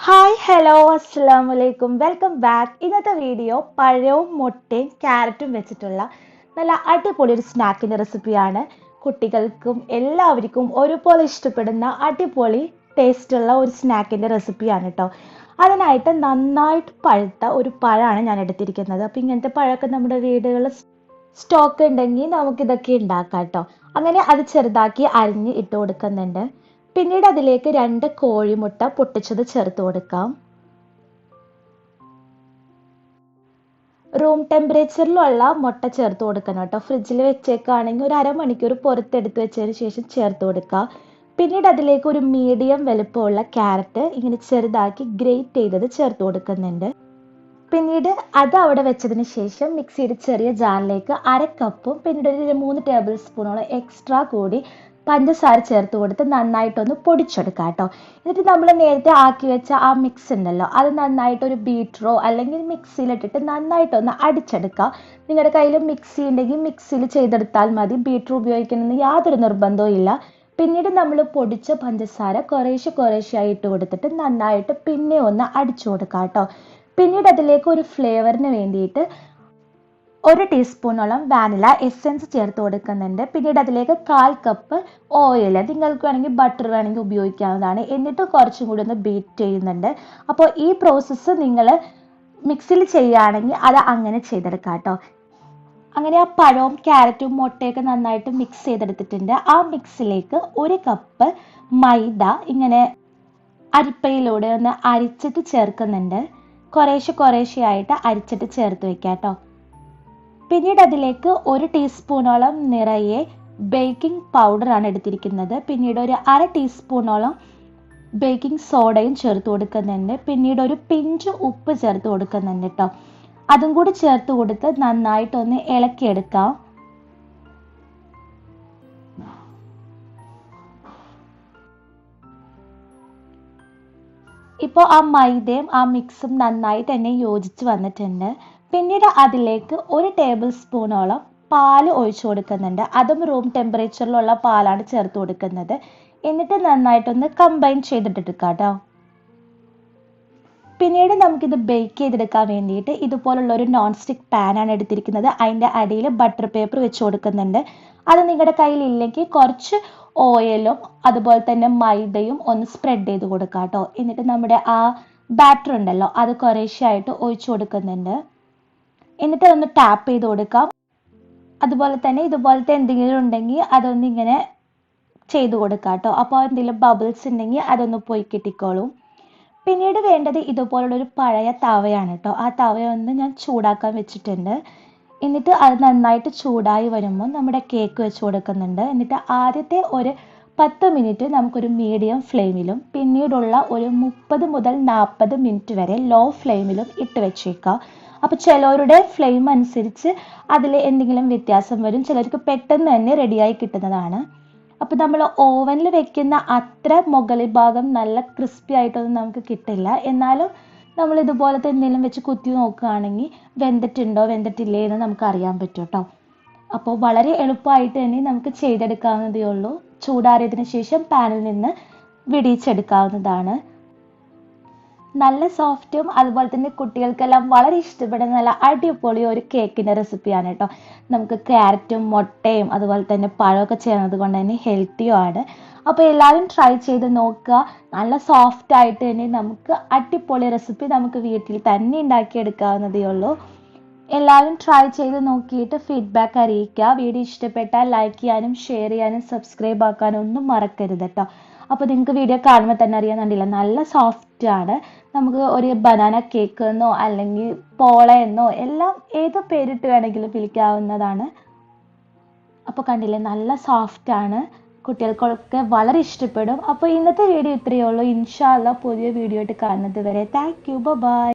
Hi hello അസ്സലാമു അലൈക്കും welcome back. ഇന്നത്തെ വീഡിയോ പഴവും മുട്ടയും ക്യാരറ്റും വെച്ചിട്ടുള്ള നല്ല അടിപൊളി ഒരു സ്നാക്കിൻ്റെ റെസിപ്പിയാണ്. കുട്ടികൾക്കും എല്ലാവർക്കും ഒരുപോലെ ഇഷ്ടപ്പെടുന്ന അടിപൊളി ടേസ്റ്റുള്ള ഒരു സ്നാക്കിൻ്റെ റെസിപ്പിയാണ് കേട്ടോ. അതിനായിട്ട് നന്നായിട്ട് പഴുത്ത ഒരു പഴമാണ് ഞാൻ എടുത്തിരിക്കുന്നത്. അപ്പോൾ ഇങ്ങനത്തെ പഴമൊക്കെ നമ്മുടെ വീടുകളിൽ സ്റ്റോക്ക് ഉണ്ടെങ്കിൽ നമുക്കിതൊക്കെ ഉണ്ടാക്കാം കേട്ടോ. അങ്ങനെ അത് ചെറുതാക്കി അരിഞ്ഞ് ഇട്ട് കൊടുക്കുന്നുണ്ട്. പിന്നീട് അതിലേക്ക് 2 കോഴിമുട്ട പൊട്ടിച്ചത് ചേർത്ത് കൊടുക്കാം. റൂം ടെമ്പറേച്ചറിലുള്ള മുട്ട ചേർത്ത് കൊടുക്കണം കേട്ടോ. ഫ്രിഡ്ജിൽ വെച്ചേക്കാണെങ്കിൽ ഒരു അരമണിക്കൂർ പുറത്തെടുത്ത് വെച്ചതിന് ശേഷം ചേർത്ത് കൊടുക്കുക. പിന്നീട് അതിലേക്ക് ഒരു മീഡിയം വലുപ്പമുള്ള ക്യാരറ്റ് ഇങ്ങനെ ചെറുതാക്കി ഗ്രേറ്റ് ചെയ്തത് ചേർത്ത് കൊടുക്കുന്നുണ്ട്. പിന്നീട് അത് അവിടെ വെച്ചതിന് ശേഷം മിക്സിയുടെ ചെറിയ ജാറിലേക്ക് 1/2 കപ്പും പിന്നീട് ഒരു 3 ടേബിൾ സ്പൂണോളം എക്സ്ട്രാ കൂടി പഞ്ചസാര ചേർത്ത് കൊടുത്ത് നന്നായിട്ടൊന്ന് പൊടിച്ചെടുക്കുക കേട്ടോ. എന്നിട്ട് നമ്മൾ നേരത്തെ ആക്കി വെച്ച ആ മിക്സ് ഉണ്ടല്ലോ, അത് നന്നായിട്ട് ഒരു ബീറ്ററോ അല്ലെങ്കിൽ മിക്സിയിലിട്ടിട്ട് നന്നായിട്ടൊന്ന് അടിച്ചെടുക്കുക. നിങ്ങളുടെ കയ്യിൽ മിക്സി ഉണ്ടെങ്കിൽ മിക്സിയിൽ ചെയ്തെടുത്താൽ മതി, ബീറ്റർ ഉപയോഗിക്കണമെന്ന് യാതൊരു നിർബന്ധവും ഇല്ല. പിന്നീട് നമ്മൾ പൊടിച്ച പഞ്ചസാര കുറേശ്ശെ ആയിട്ട് കൊടുത്തിട്ട് നന്നായിട്ട് പിന്നെ ഒന്ന് അടിച്ചു കൊടുക്കുക കേട്ടോ. പിന്നീട് അതിലേക്ക് ഒരു ഫ്ലേവറിന് വേണ്ടിയിട്ട് 1 ടീസ്പൂണോളം വാനില എസെൻസ് ചേർത്ത് കൊടുക്കുന്നുണ്ട്. പിന്നീട് അതിലേക്ക് 1/4 കപ്പ് ഓയിൽ, നിങ്ങൾക്ക് വേണമെങ്കിൽ ബട്ടർ വേണമെങ്കിൽ ഉപയോഗിക്കാവുന്നതാണ്. എന്നിട്ട് കുറച്ചും കൂടി ഒന്ന് ബീറ്റ് ചെയ്യുന്നുണ്ട്. അപ്പോൾ ഈ പ്രോസസ്സ് നിങ്ങൾ മിക്സിയിൽ ചെയ്യുകയാണെങ്കിൽ അത് അങ്ങനെ ചെയ്തെടുക്കാം കേട്ടോ. അങ്ങനെ ആ പഴവും ക്യാരറ്റും മുട്ടയൊക്കെ നന്നായിട്ട് മിക്സ് ചെയ്തെടുത്തിട്ടുണ്ട്. ആ മിക്സിലേക്ക് 1 കപ്പ് മൈദ ഇങ്ങനെ അരിപ്പയിലൂടെ ഒന്ന് അരിച്ചിട്ട് ചേർക്കുന്നുണ്ട്. കുറേശ്ശെ ആയിട്ട് അരിച്ചിട്ട് ചേർത്ത് വെക്കാം കേട്ടോ. പിന്നീട് അതിലേക്ക് 1 ടീസ്പൂണോളം നിറയെ ബേക്കിംഗ് പൗഡറാണ് എടുത്തിരിക്കുന്നത്. പിന്നീട് ഒരു 1/2 ടീസ്പൂണോളം ബേക്കിംഗ് സോഡയും ചേർത്ത് കൊടുക്കുന്നുണ്ട്. പിന്നീട് ഒരു പിഞ്ച് ഉപ്പ് ചേർത്ത് കൊടുക്കുന്നുണ്ട് കേട്ടോ. അതും കൂടി ചേർത്ത് കൊടുത്ത് നന്നായിട്ടൊന്ന് ഇളക്കിയെടുക്കാം. ഇപ്പോൾ ആ മൈദയും ആ മിക്സും നന്നായിട്ട് തന്നെ യോജിച്ച് വന്നിട്ടുണ്ട്. പിന്നീട് അതിലേക്ക് 1 ടേബിൾ സ്പൂണോളം പാല് ഒഴിച്ചു കൊടുക്കുന്നുണ്ട്. അതും റൂം ടെമ്പറേച്ചറിലുള്ള പാലാണ് ചേർത്ത് കൊടുക്കുന്നത്. എന്നിട്ട് നന്നായിട്ടൊന്ന് കമ്പൈൻ ചെയ്തിട്ടെടുക്കാം കേട്ടോ. പിന്നീട് നമുക്കിത് ബേക്ക് ചെയ്തെടുക്കാൻ വേണ്ടിയിട്ട് ഇതുപോലുള്ള ഒരു നോൺ സ്റ്റിക്ക് പാനാണ് എടുത്തിരിക്കുന്നത്. അതിൻ്റെ അടിയിൽ ബട്ടർ പേപ്പർ വെച്ച് കൊടുക്കുന്നുണ്ട്. അത് നിങ്ങളുടെ കയ്യിൽ ഇല്ലെങ്കിൽ കുറച്ച് ഓയിലും അതുപോലെ തന്നെ മൈദയും ഒന്ന് സ്പ്രെഡ് ചെയ്ത് കൊടുക്കാം കേട്ടോ. എന്നിട്ട് നമ്മുടെ ആ ബാറ്റർ ഉണ്ടല്ലോ, അത് കുറേശ്ശെയായിട്ട് ഒഴിച്ചു കൊടുക്കുന്നുണ്ട്. എന്നിട്ട് അതൊന്ന് ടാപ്പ് ചെയ്ത് കൊടുക്കാം. അതുപോലെ തന്നെ ഇതുപോലത്തെ എന്തെങ്കിലും ഉണ്ടെങ്കിൽ അതൊന്ന് ഇങ്ങനെ ചെയ്ത് കൊടുക്കാം കേട്ടോ. അപ്പോൾ എന്തെങ്കിലും ബബിൾസ് ഉണ്ടെങ്കിൽ അതൊന്ന് പോയി കിട്ടിക്കോളും. പിന്നീട് വേണ്ടത് ഇതുപോലുള്ളൊരു പഴയ തവയാണ് കേട്ടോ. ആ തവയൊന്ന് ഞാൻ ചൂടാക്കാൻ വെച്ചിട്ടുണ്ട്. എന്നിട്ട് അത് നന്നായിട്ട് ചൂടായി വരുമ്പോൾ നമ്മുടെ കേക്ക് വെച്ച് കൊടുക്കുന്നുണ്ട്. എന്നിട്ട് ആദ്യത്തെ ഒരു 10 മിനിറ്റ് നമുക്കൊരു മീഡിയം ഫ്ലെയിമിലും പിന്നീടുള്ള ഒരു 30 മുതൽ 40 മിനിറ്റ് വരെ ലോ ഫ്ലെയിമിലും ഇട്ട് വെച്ചേക്കാം. അപ്പോൾ ചിലവരുടെ ഫ്ലെയിം അനുസരിച്ച് അതിൽ എന്തെങ്കിലും വ്യത്യാസം വരും. ചിലർക്ക് പെട്ടെന്ന് തന്നെ റെഡിയായി കിട്ടുന്നതാണ്. അപ്പോൾ നമ്മൾ ഓവനിൽ വെക്കുന്ന അത്ര മുകളിൽ ഭാഗം നല്ല ക്രിസ്പി ആയിട്ടൊന്നും നമുക്ക് കിട്ടില്ല. എന്നാലും നമ്മൾ ഇതുപോലത്തെ എന്തെങ്കിലും വെച്ച് കുത്തി നോക്കുകയാണെങ്കിൽ വെന്തിട്ടില്ലേ എന്ന് നമുക്ക് അറിയാൻ പറ്റും കേട്ടോ. അപ്പോൾ വളരെ എളുപ്പമായിട്ട് തന്നെ നമുക്ക് ചെയ്തെടുക്കാവുന്നതേ ഉള്ളൂ. ചൂടാറിയതിന് ശേഷം പാനിൽ നിന്ന് വിടിയിച്ചെടുക്കാവുന്നതാണ്. നല്ല സോഫ്റ്റും അതുപോലെ തന്നെ കുട്ടികൾക്കെല്ലാം വളരെ ഇഷ്ടപ്പെടുന്ന നല്ല അടിപൊളി ഒരു കേക്കിൻ്റെ റെസിപ്പിയാണ് കേട്ടോ. നമുക്ക് ക്യാരറ്റും മുട്ടയും അതുപോലെ തന്നെ പഴമൊക്കെ ചേർന്നത് കൊണ്ട് തന്നെ ഹെൽത്തിയുമാണ്. അപ്പോൾ എല്ലാവരും ട്രൈ ചെയ്ത് നോക്കുക. നല്ല സോഫ്റ്റ് ആയിട്ട് തന്നെ നമുക്ക് അടിപൊളി റെസിപ്പി നമുക്ക് വീട്ടിൽ തന്നെ ഉണ്ടാക്കിയെടുക്കാവുന്നതേ ഉള്ളൂ. എല്ലാവരും ട്രൈ ചെയ്ത് നോക്കിയിട്ട് ഫീഡ്ബാക്ക് അറിയിക്കുക. വീഡിയോ ഇഷ്ടപ്പെട്ടാൽ ലൈക്ക് ചെയ്യാനും ഷെയർ ചെയ്യാനും സബ്സ്ക്രൈബ് ആക്കാനും ഒന്നും മറക്കരുത് കേട്ടോ. അപ്പോൾ നിങ്ങൾക്ക് വീഡിയോ കാണുമ്പോൾ തന്നെ അറിയാന്നുണ്ടല്ലോ, നല്ല സോഫ്റ്റ് ആണ്. നമുക്ക് ഒരു ബനാന കേക്ക് എന്നോ അല്ലെങ്കിൽ പോള എന്നോ എല്ലാം ഏത് പേരിട്ട് വേണമെങ്കിലും വിളിക്കാവുന്നതാണ്. അപ്പോൾ കണ്ടില്ലേ, നല്ല സോഫ്റ്റ് ആണ്. കുട്ടികൾക്കൊക്കെ വളരെ ഇഷ്ടപ്പെടും. അപ്പോൾ ഇന്നത്തെ വീഡിയോ ഇത്രയേ ഉള്ളൂ. ഇൻഷാ അല്ലാഹ് പുതിയ വീഡിയോ ആയിട്ട് കാണുന്നത് വരെ താങ്ക് യു, ബൈ.